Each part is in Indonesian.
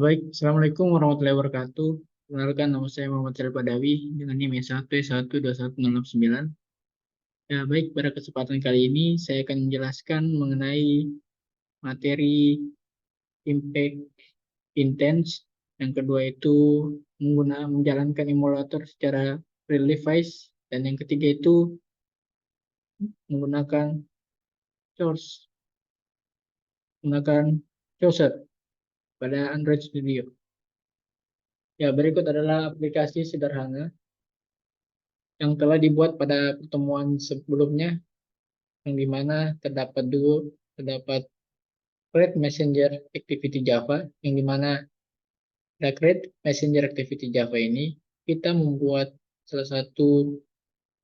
Baik, Assalamualaikum warahmatullahi wabarakatuh. Perkenalkan, nama saya Muhammad Syarif Badawi dengan NIM 1121069. Ya, baik, pada kesempatan kali ini saya akan menjelaskan mengenai materi impact intense. Yang kedua itu menjalankan emulator secara real device. Dan yang ketiga itu menggunakan source, menggunakan browser pada Android Studio. Ya, berikut adalah aplikasi sederhana yang telah dibuat pada pertemuan sebelumnya, yang dimana terdapat Create Messenger Activity Java, yang dimana pada Create Messenger Activity Java ini kita membuat salah satu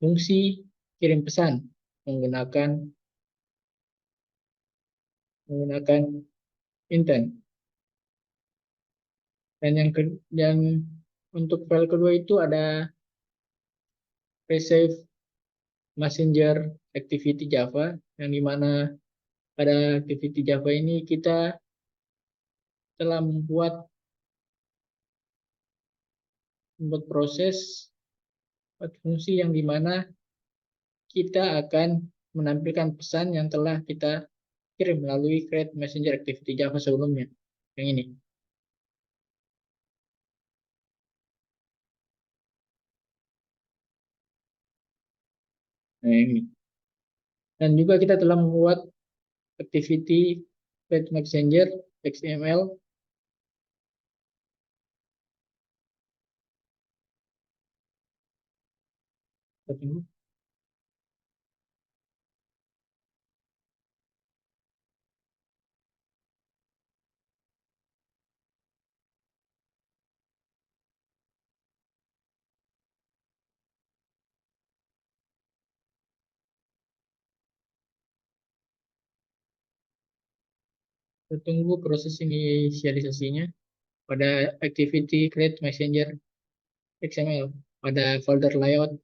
fungsi kirim pesan menggunakan menggunakan intent. Dan yang untuk file kedua itu ada Receive Messenger Activity Java, yang dimana pada Activity Java ini kita telah membuat proses fungsi yang dimana kita akan menampilkan pesan yang telah kita kirim melalui Create Messenger Activity Java sebelumnya. Yang ini. Nah, yang ini. Dan juga kita telah membuat activity Create Messenger XML. Kita tunggu proses inisialisasinya pada activity Create Messenger XML pada folder layout.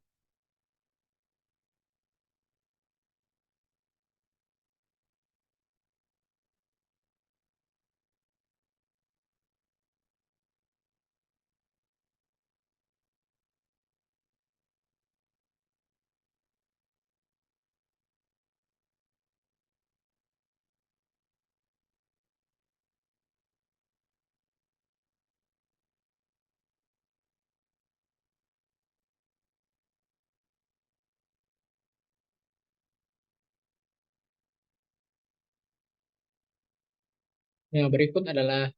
Yang berikut adalah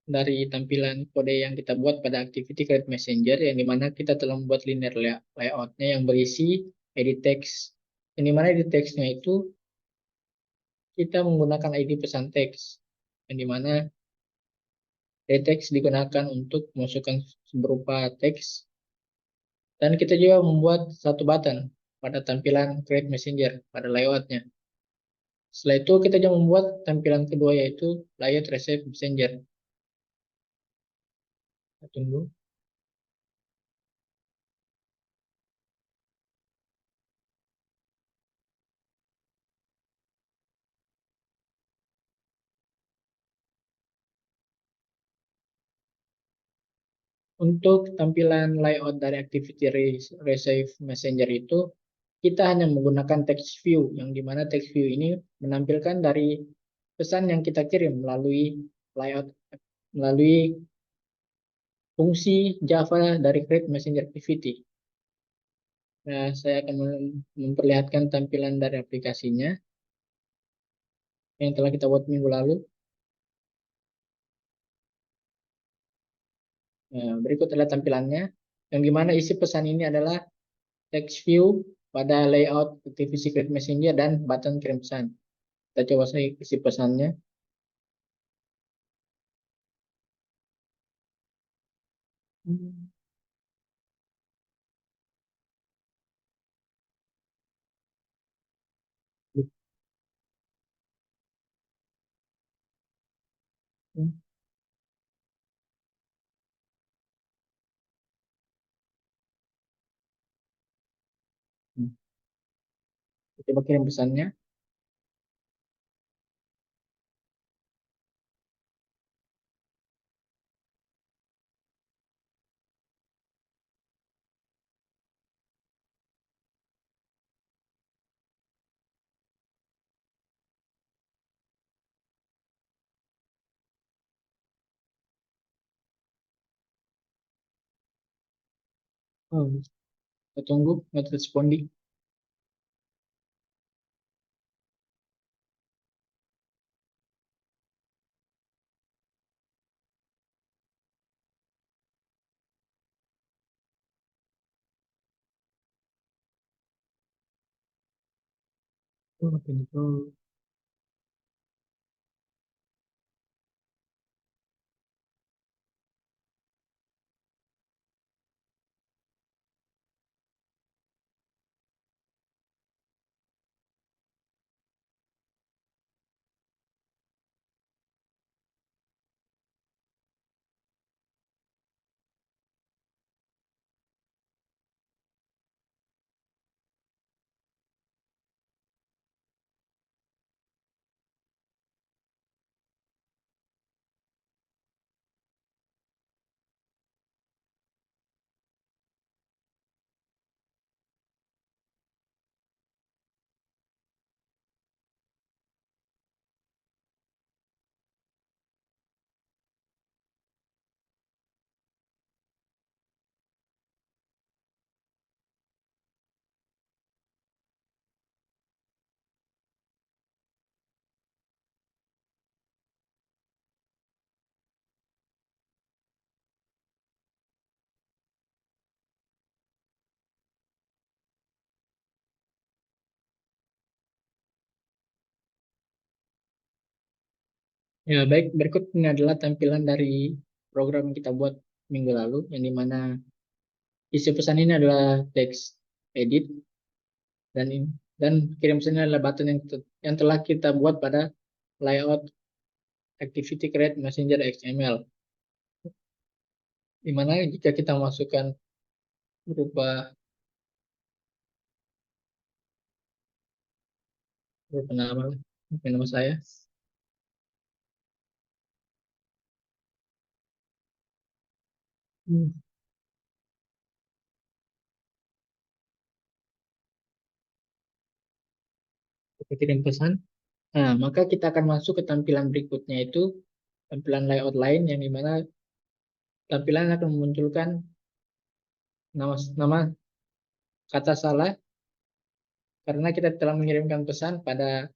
dari tampilan kode yang kita buat pada activity Create Messenger, yang dimana kita telah membuat linear layoutnya yang berisi edit text, yang dimana edit textnya itu kita menggunakan ID pesan teks, yang dimana edit text digunakan untuk memasukkan berupa teks, dan kita juga membuat satu button pada tampilan Create Messenger pada layoutnya. Setelah itu kita juga membuat tampilan kedua, yaitu layout Receive Messenger. Kita tunggu. Untuk tampilan layout dari Activity Receive Messenger itu, kita hanya menggunakan text view, yang dimana text view ini menampilkan dari pesan yang kita kirim melalui fungsi Java dari Create Messenger Activity. Nah, saya akan memperlihatkan tampilan dari aplikasinya yang telah kita buat minggu lalu. Nah, berikut adalah tampilannya, yang dimana isi pesan ini adalah text view pada layout Activity Create Messenger dan button kirim pesan. Kita coba saya isi pesannya. Hmm. Coba kirim pesannya. Oh, kita tunggu not responding. Oh, pintu. Ya, baik. Berikut ini adalah tampilan dari program yang kita buat minggu lalu, yang dimana isi pesan ini adalah text edit dan dan kirim pesan ini adalah button yang telah kita buat pada layout activity create messenger XML. Dimana jika kita masukkan berupa berupa nama saya, hmm, kita kirim pesan. Nah, maka kita akan masuk ke tampilan berikutnya itu tampilan layout lain yang dimana tampilan akan memunculkan nama kata salah karena kita telah mengirimkan pesan pada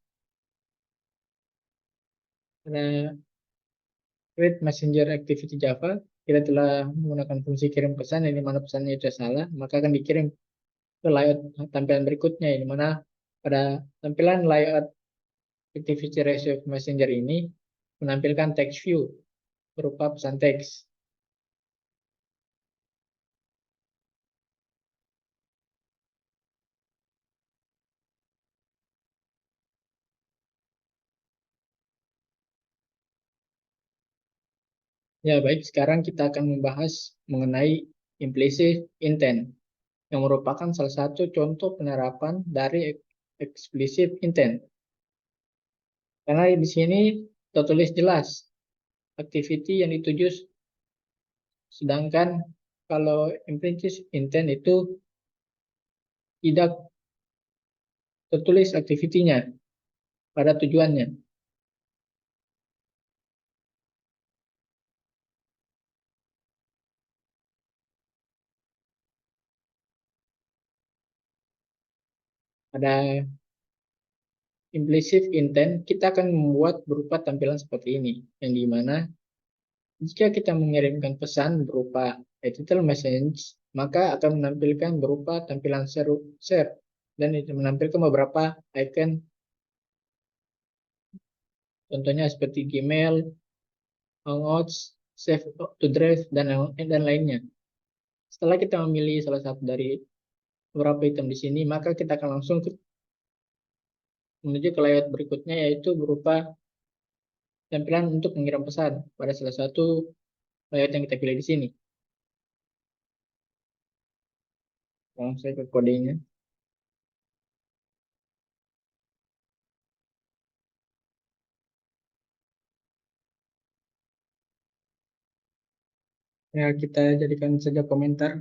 create messenger activity Java. Kita telah menggunakan fungsi kirim pesan yang dimana pesannya itu salah, maka akan dikirim ke layout tampilan berikutnya yang dimana pada tampilan layout activity ratio messenger ini menampilkan text view berupa pesan teks. Ya, baik. Sekarang kita akan membahas mengenai implicit intent, yang merupakan salah satu contoh penerapan dari explicit intent. Karena di sini tertulis jelas activity yang dituju, sedangkan kalau implicit intent itu tidak tertulis aktivitinya pada tujuannya. Pada implicit intent, kita akan membuat berupa tampilan seperti ini, yang dimana jika kita mengirimkan pesan berupa title message, maka akan menampilkan berupa tampilan share dan itu menampilkan beberapa icon, contohnya seperti Gmail, Hangouts, Save to Drive, dan lainnya. Setelah kita memilih salah satu dari beberapa item di sini, maka kita akan langsung menuju ke layout berikutnya, yaitu berupa tampilan untuk mengirim pesan pada salah satu layout yang kita pilih di sini. Langsung saya ke kodenya. Ya, kita jadikan saja komentar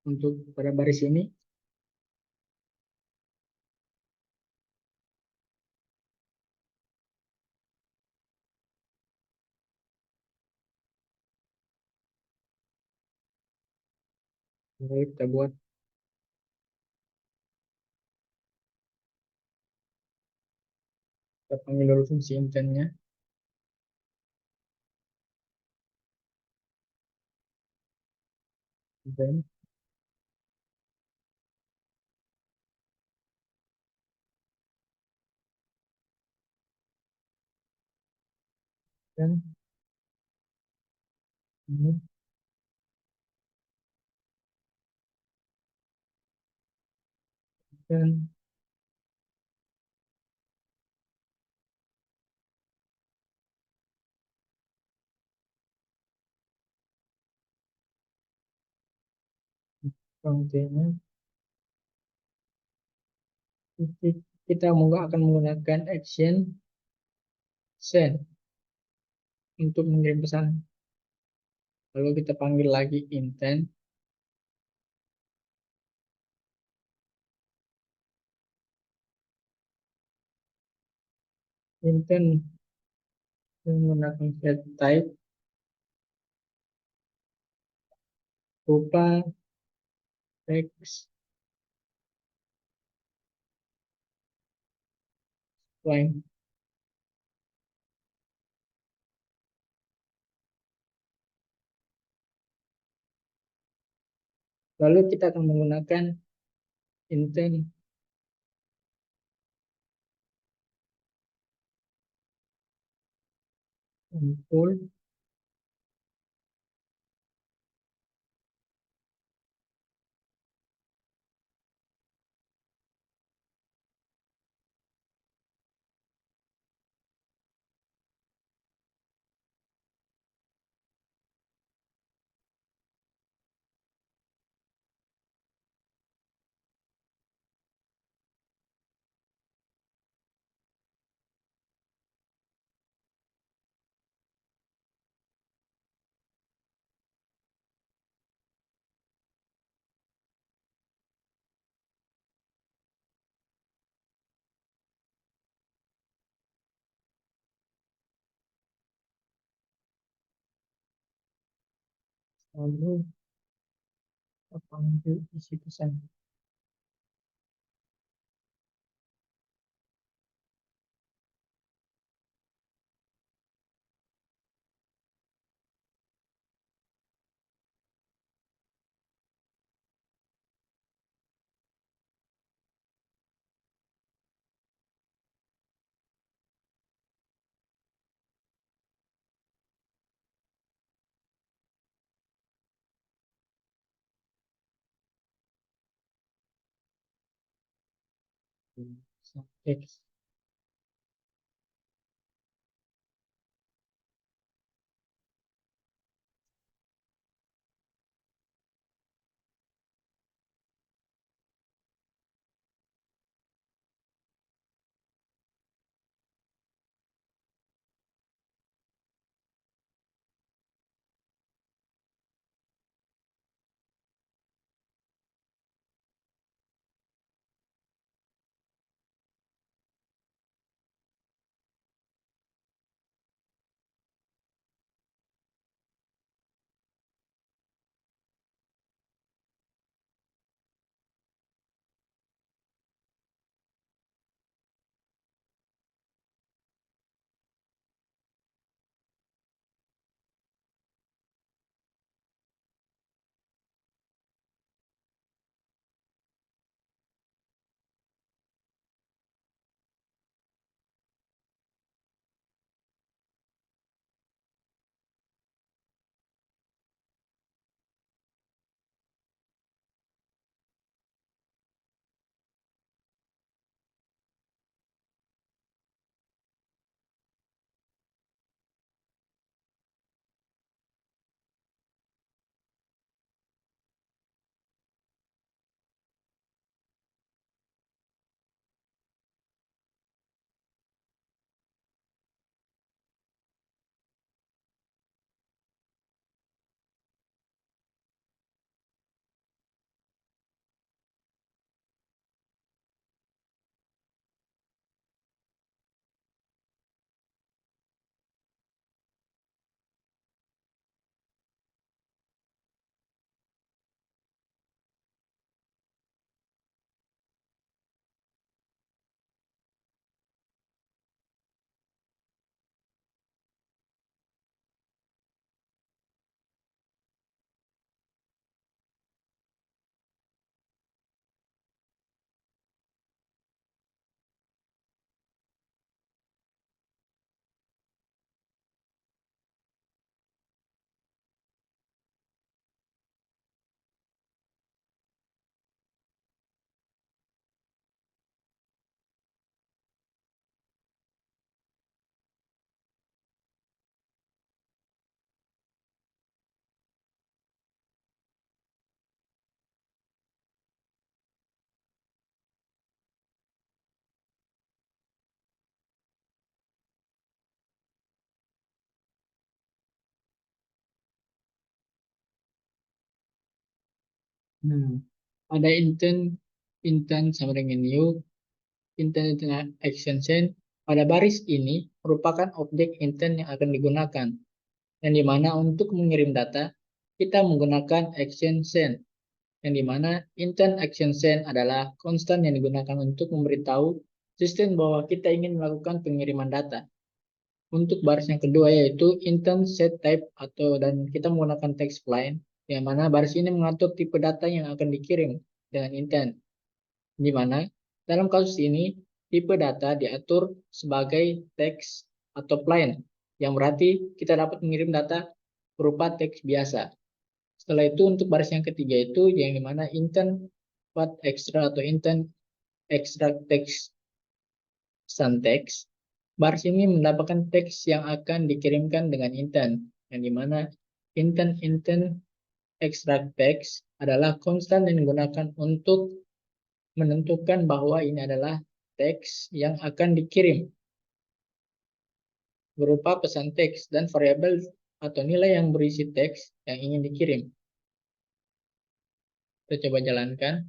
untuk pada baris ini. Lalu kita buat, kita panggil dulu fungsi intentnya. Intent, dan ini, dan kontennya. Kita mau akan menggunakan action send untuk mengirim pesan. Lalu kita panggil lagi intent, intent menggunakan set type berupa text line. Lalu kita akan menggunakan intent full, lalu kita panggil isi pesan. Teks. Nah, ada intent sama dengan new, intent action send. Pada baris ini merupakan objek intent yang akan digunakan. Yang dimana untuk mengirim data, kita menggunakan action send. Yang dimana intent action send adalah konstan yang digunakan untuk memberitahu sistem bahwa kita ingin melakukan pengiriman data. Untuk baris yang kedua yaitu intent set type atau dan kita menggunakan text line yang mana baris ini mengatur tipe data yang akan dikirim dengan intent. Di mana dalam kasus ini tipe data diatur sebagai teks atau plain yang berarti kita dapat mengirim data berupa teks biasa. Setelah itu untuk baris yang ketiga itu yang dimana intent part extra atau intent extract text syntax. Baris ini mendapatkan teks yang akan dikirimkan dengan intent, yang dimana intent extract text adalah konstan yang digunakan untuk menentukan bahwa ini adalah teks yang akan dikirim berupa pesan teks dan variabel atau nilai yang berisi teks yang ingin dikirim. Kita coba jalankan.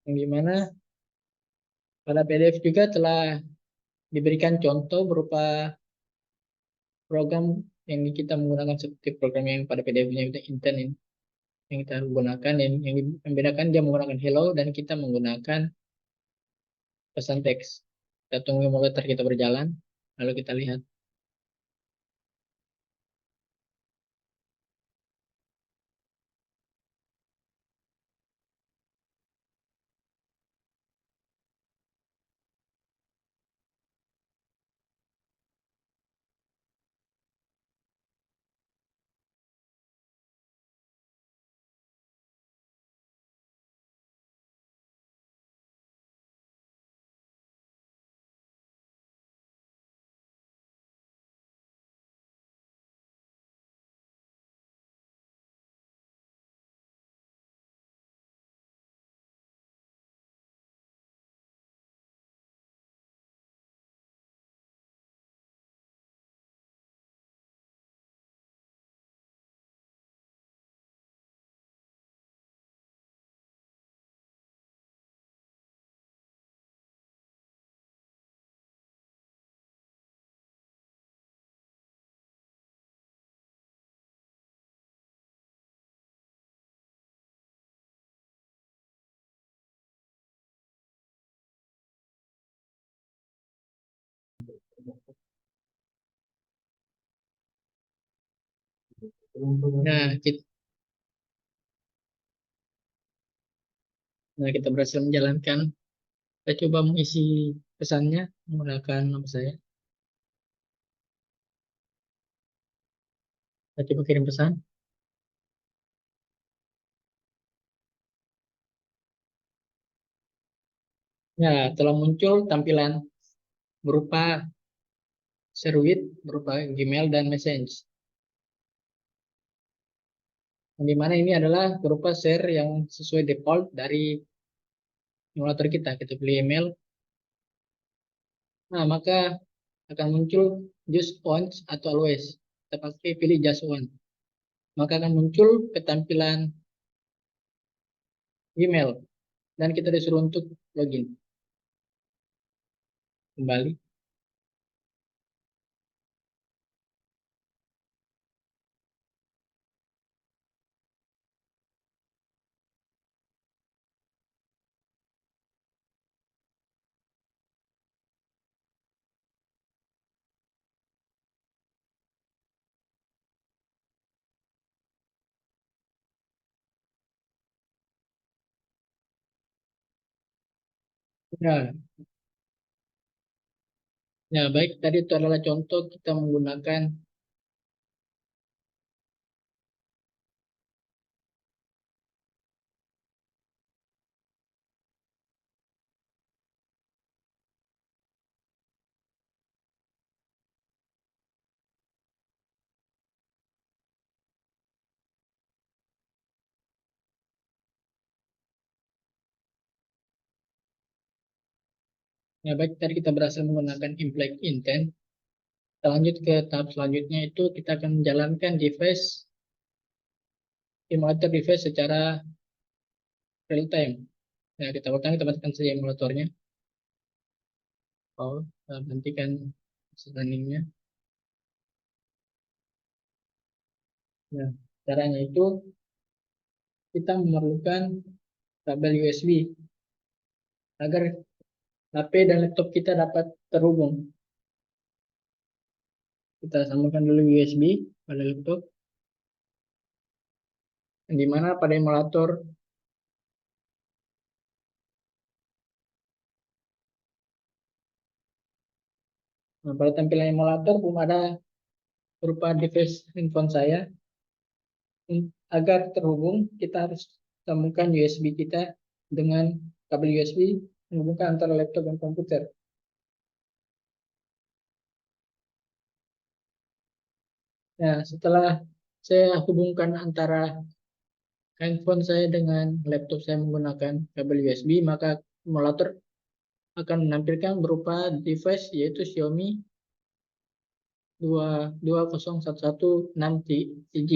Yang dimana pada PDF juga telah diberikan contoh berupa program yang kita menggunakan seperti program yang pada PDF-nya itu intent ini yang kita gunakan yang membedakan dia menggunakan hello dan kita menggunakan pesan teks. Kita tunggu emulator kita berjalan lalu kita lihat. Nah, kita berhasil menjalankan. Kita coba mengisi pesannya menggunakan nama saya. Kita coba kirim pesan. Ya, telah muncul tampilan berupa Share berupa Gmail dan Message. Yang dimana ini adalah berupa share yang sesuai default dari emulator kita. Kita pilih email. Nah, maka akan muncul just once atau always. Kita pakai pilih just one. Maka akan muncul ketampilan email dan kita disuruh untuk login kembali. Ya, ya baik. Tadi itu adalah contoh kita menggunakan Ya, baik, tadi kita berhasil menggunakan implement intent. Kita lanjut ke tahap selanjutnya, itu kita akan menjalankan device, emulator device secara real time. Nah, kita matikan saja emulatornya. Oh, kita hentikan runningnya. Nah, caranya itu kita memerlukan kabel USB agar HP dan laptop kita dapat terhubung. Kita sambungkan dulu USB pada laptop, di mana pada emulator, nah, pada tampilan emulator belum ada berupa device handphone saya. Agar terhubung, kita harus sambungkan USB kita dengan kabel USB menghubungkan antara laptop dan komputer. Nah, setelah saya hubungkan antara handphone saya dengan laptop saya menggunakan kabel USB, maka emulator akan menampilkan berupa device yaitu Xiaomi 20116G.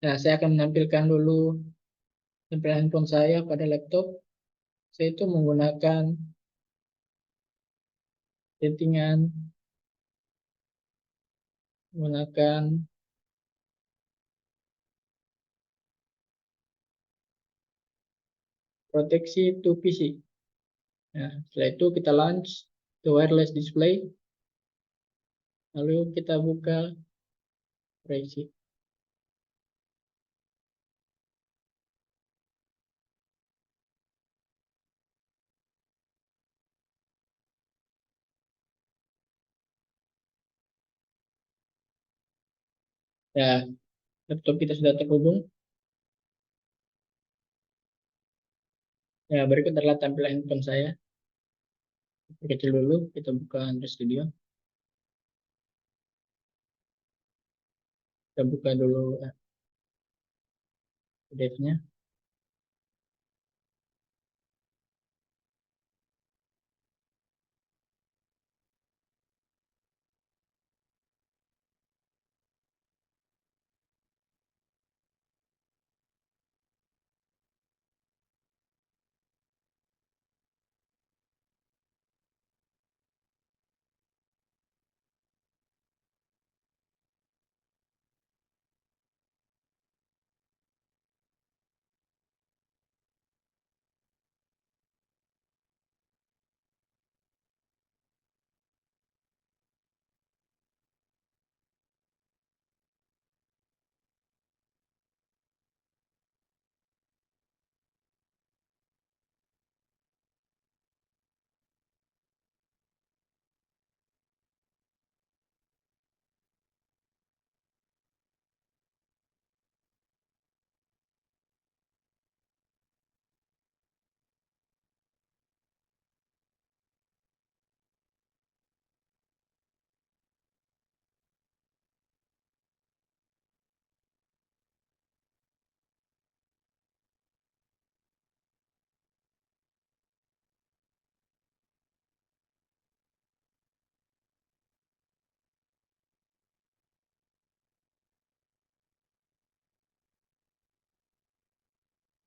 Nah, saya akan menampilkan dulu tampilan handphone saya pada laptop. Saya itu menggunakan settingan, menggunakan proteksi to PC. Nah, setelah itu kita launch the wireless display, lalu kita buka proyeksi. Ya, laptop kita sudah terhubung. Ya, berikut adalah tampilan handphone saya. Kecil dulu, kita buka Android Studio. Kita buka dulu PDF-nya.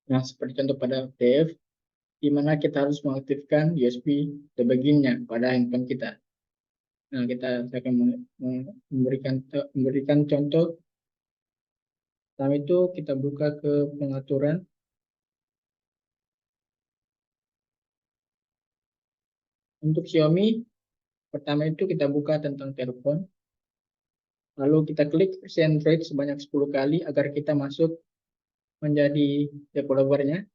Nah, seperti contoh pada PDF, di mana kita harus mengaktifkan USB debugging-nya pada handphone kita. Nah, saya akan memberikan contoh. Pertama itu kita buka ke pengaturan. Untuk Xiaomi, pertama itu kita buka tentang telepon. Lalu kita klik send rate sebanyak 10 kali agar kita masuk menjadi developernya.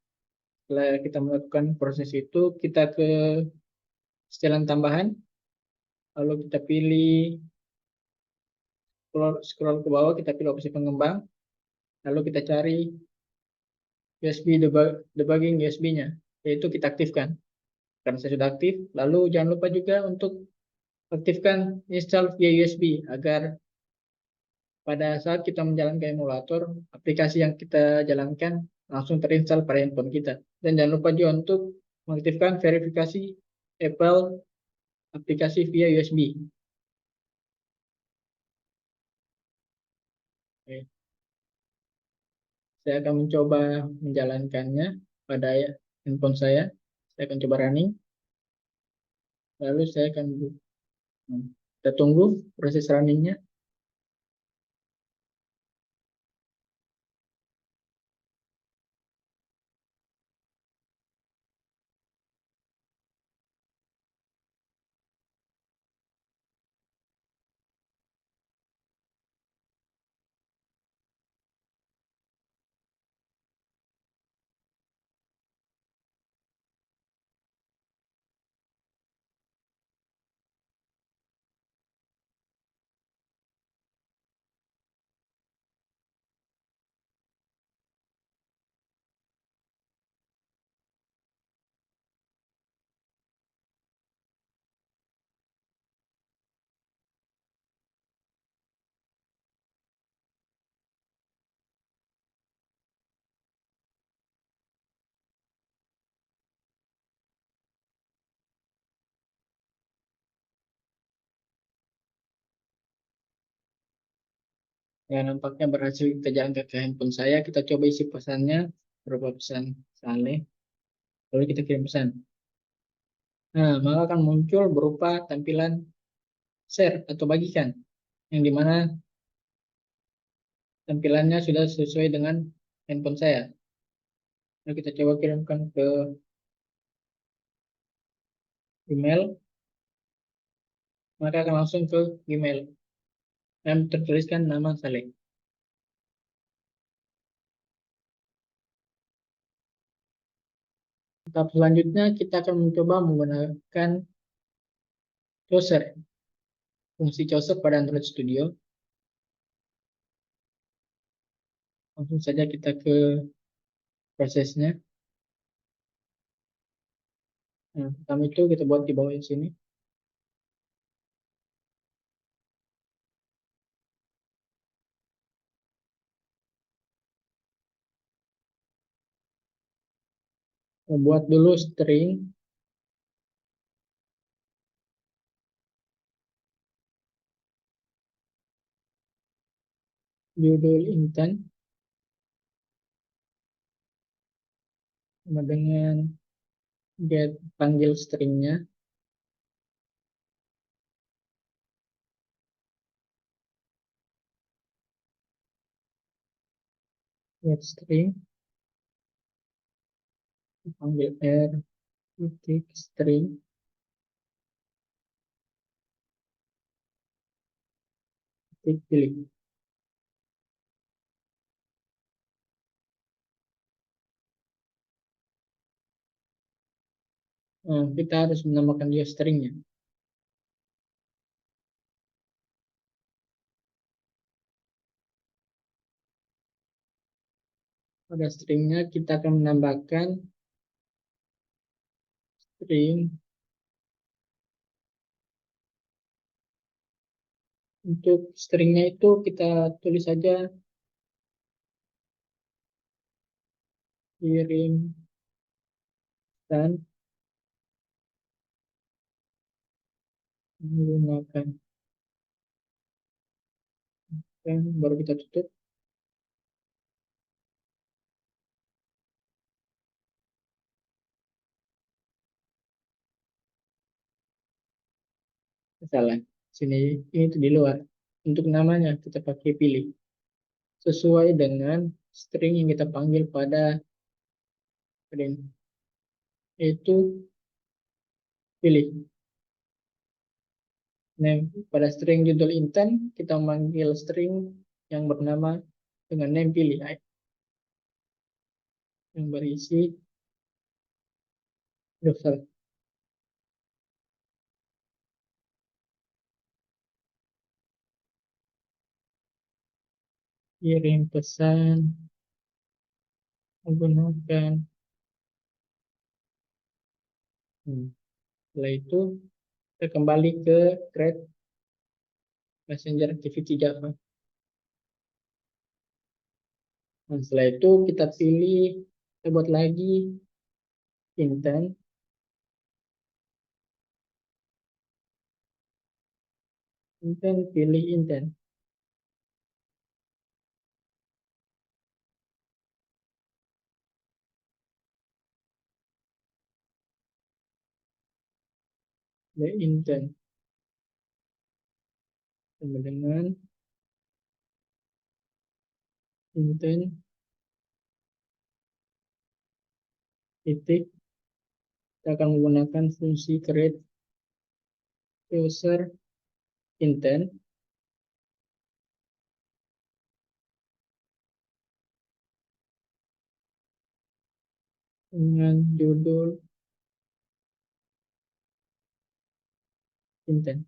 Setelah kita melakukan proses itu, kita ke setelan tambahan. Lalu kita pilih scroll ke bawah, kita pilih opsi pengembang. Lalu kita cari USB debugging USB-nya, yaitu kita aktifkan. Karena saya sudah aktif, lalu jangan lupa juga untuk aktifkan install via USB agar pada saat kita menjalankan emulator, aplikasi yang kita jalankan langsung terinstall pada handphone kita. Dan jangan lupa juga untuk mengaktifkan verifikasi Apple aplikasi via USB. Oke. Saya akan mencoba menjalankannya pada handphone saya. Saya akan coba running. Lalu saya akan kita tunggu proses runningnya. Ya, nampaknya berhasil kita jalankan ke handphone saya. Kita coba isi pesannya, berupa pesan Saleh. Lalu kita kirim pesan. Nah, maka akan muncul berupa tampilan share atau bagikan, yang dimana tampilannya sudah sesuai dengan handphone saya. Lalu kita coba kirimkan ke email, maka akan langsung ke email dan tertuliskan nama Saleh. Tahap selanjutnya kita akan mencoba menggunakan Chaucer, fungsi Chaucer pada Android Studio. Langsung saja kita ke prosesnya. Nah, pertama itu kita buat di bawah sini. Buat dulu string judul intent sama dengan get panggil stringnya get string panggil r titik string titik pilih. Nah, kita harus menambahkan dia stringnya. Pada stringnya kita akan menambahkan string. Untuk stringnya itu kita tulis saja kirim dan menggunakan, dan baru kita tutup. Salah sini, ini tuh di luar. Untuk namanya kita pakai pilih sesuai dengan string yang kita panggil pada string, itu pilih name. Pada string judul intent kita memanggil string yang bernama dengan name pilih yang berisi doser. Kirim pesan menggunakan. Setelah itu kita kembali ke create messenger activity Java. Nah, setelah itu kita pilih, kita buat lagi intent Intent pilih intent. The intent sama dengan intent titik, kita akan menggunakan fungsi create user intent dengan judul intent.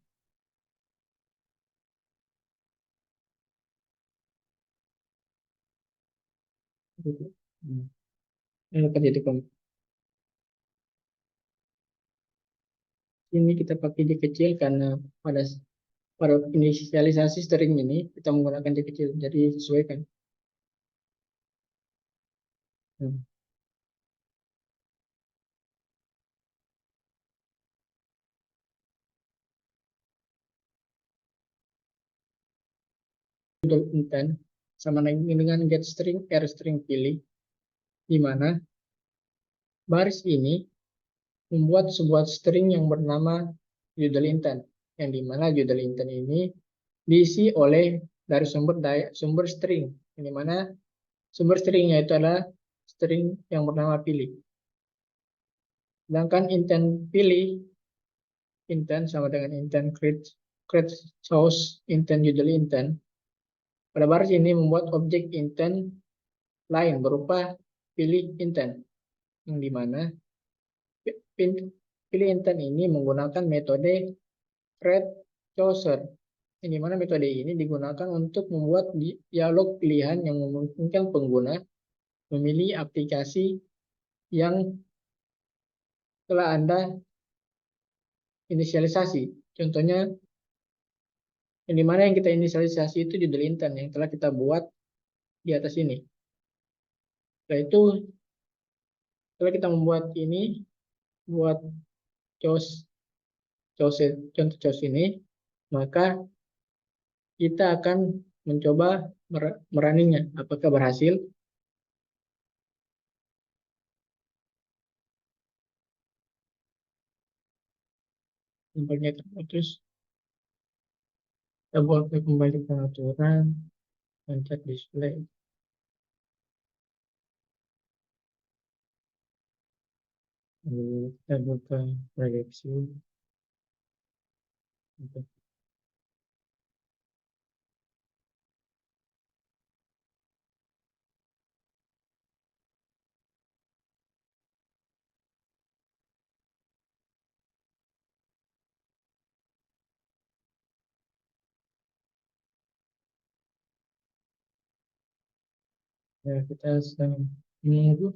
Gitu. Ini akan jadi ini kita pakai di kecil karena pada pada inisialisasi string ini kita menggunakan di kecil, jadi sesuaikan. Hmm. Judul intent sama dengan get string r string pilih, di mana baris ini membuat sebuah string yang bernama judul intent, yang di mana judul intent ini diisi oleh dari sumber string, yang di mana sumber stringnya itu adalah string yang bernama pilih. Sedangkan intent pilih, intent sama dengan intent create source intent judul intent. Pada baris ini membuat objek intent lain berupa pilih intent, yang di mana pilih intent ini menggunakan metode create chooser, yang di mana metode ini digunakan untuk membuat dialog pilihan yang memungkinkan pengguna memilih aplikasi yang telah Anda inisialisasi. Contohnya, yang dimana yang kita inisialisasi itu judul intent yang telah kita buat di atas ini. Setelah itu, setelah kita membuat ini, buat chose, contoh chose ini, maka kita akan mencoba merunning-nya. Apakah berhasil? Nampaknya terputus. Kita buat kembali pengaturan, pencet display. Lalu kita buka proyeksi. Ya, kita sedang menunggu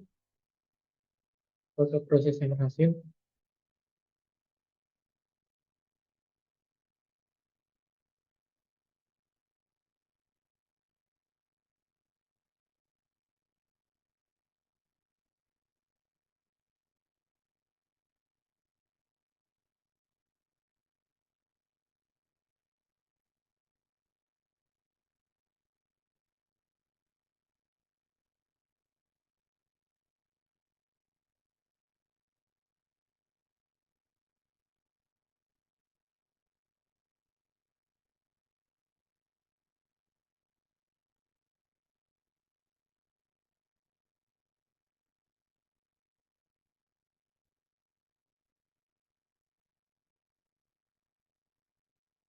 foto proses yang berhasil.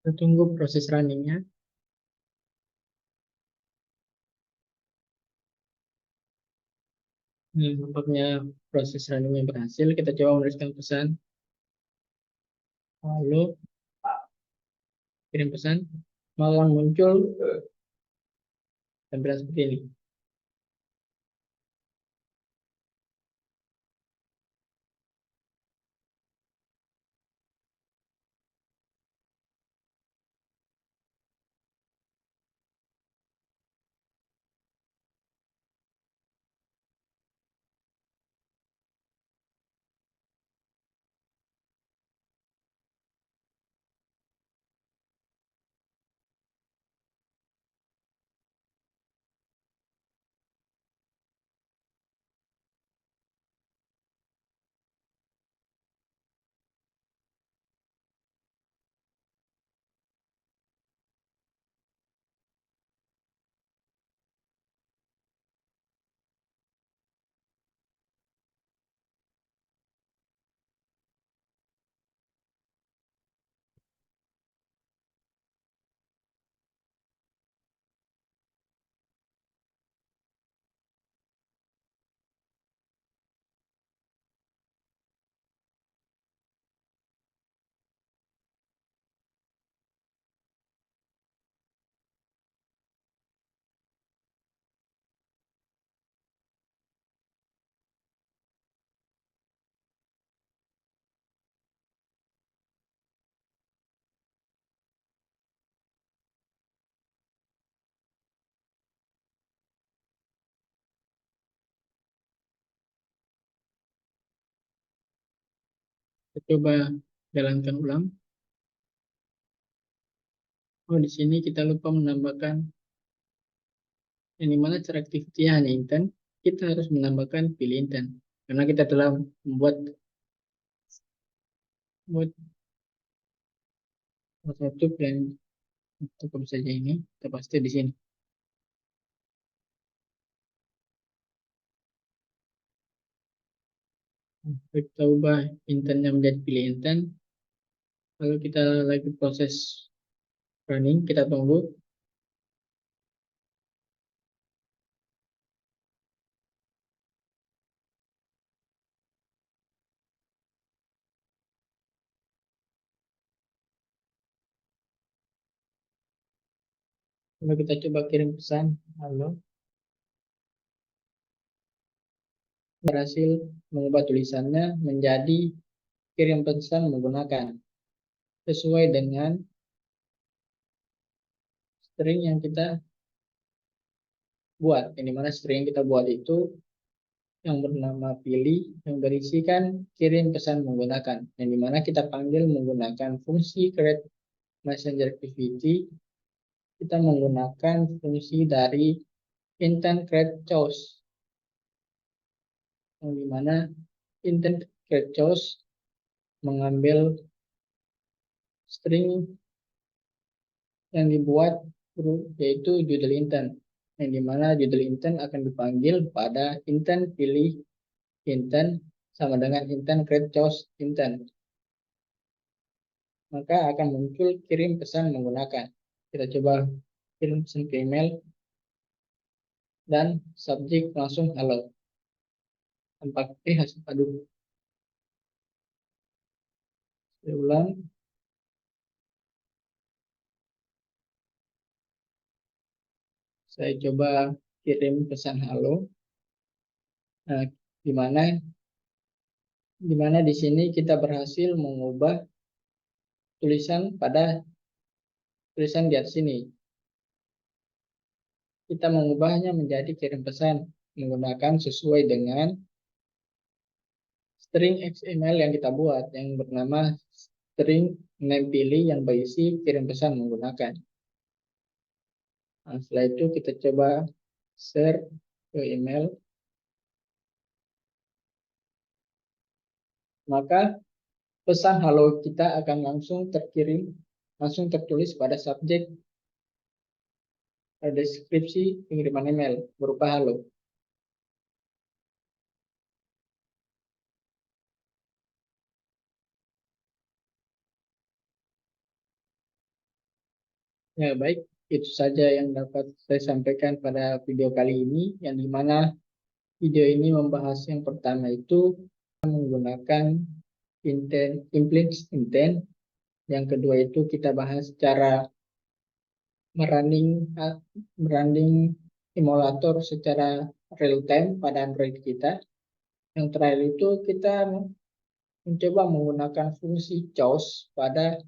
Kita tunggu proses runningnya. Nampaknya proses runningnya berhasil. Kita coba menuliskan pesan. Lalu kirim pesan. Malah muncul tampilan seperti ini. Kita coba jalankan ulang. Oh, di sini kita lupa menambahkan yang dimana cara activity hanya intent. Kita harus menambahkan pilih intent karena kita telah membuat satu plan cukup saja ini. Kita pasti di sini. Kita ubah intentnya menjadi pilih intent. Lalu kita lagi proses running. Kita tunggu. Lalu kita coba kirim pesan. Halo. Berhasil mengubah tulisannya menjadi kirim pesan menggunakan sesuai dengan string yang kita buat. Ini mana string yang kita buat itu yang bernama pilih yang berisikan kirim pesan menggunakan. Yang dimana kita panggil menggunakan fungsi create messenger activity. Kita menggunakan fungsi dari intent create choose. Yang dimana intent create choose mengambil string yang dibuat yaitu judul intent, yang dimana judul intent akan dipanggil pada intent pilih intent sama dengan intent create choose intent, maka akan muncul kirim pesan menggunakan. Kita coba kirim pesan ke email dan subjek langsung halo tanpa hasil aduh. Saya ulang. Saya coba kirim pesan halo. Nah, di mana di sini kita berhasil mengubah tulisan pada tulisan di atas sini. Kita mengubahnya menjadi kirim pesan menggunakan sesuai dengan string XML yang kita buat yang bernama string name pilih yang berisi kirim pesan menggunakan. Nah, setelah itu kita coba share ke email. Maka pesan halo kita akan langsung terkirim, langsung tertulis pada subjek deskripsi pengiriman email berupa halo. Ya, baik. Itu saja yang dapat saya sampaikan pada video kali ini, yang dimana video ini membahas yang pertama itu menggunakan intent, implicit intent. Yang kedua itu kita bahas cara merunning emulator secara real time pada Android kita. Yang terakhir itu kita mencoba menggunakan fungsi choose pada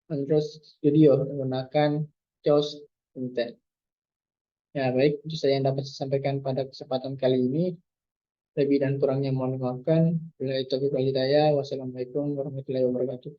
Android Studio menggunakan choose intent. Ya, baik, itu saja yang dapat saya sampaikan pada kesempatan kali ini. Lebih dan kurangnya mohon dimaafkan. Bila itu saya, wassalamualaikum warahmatullahi wabarakatuh.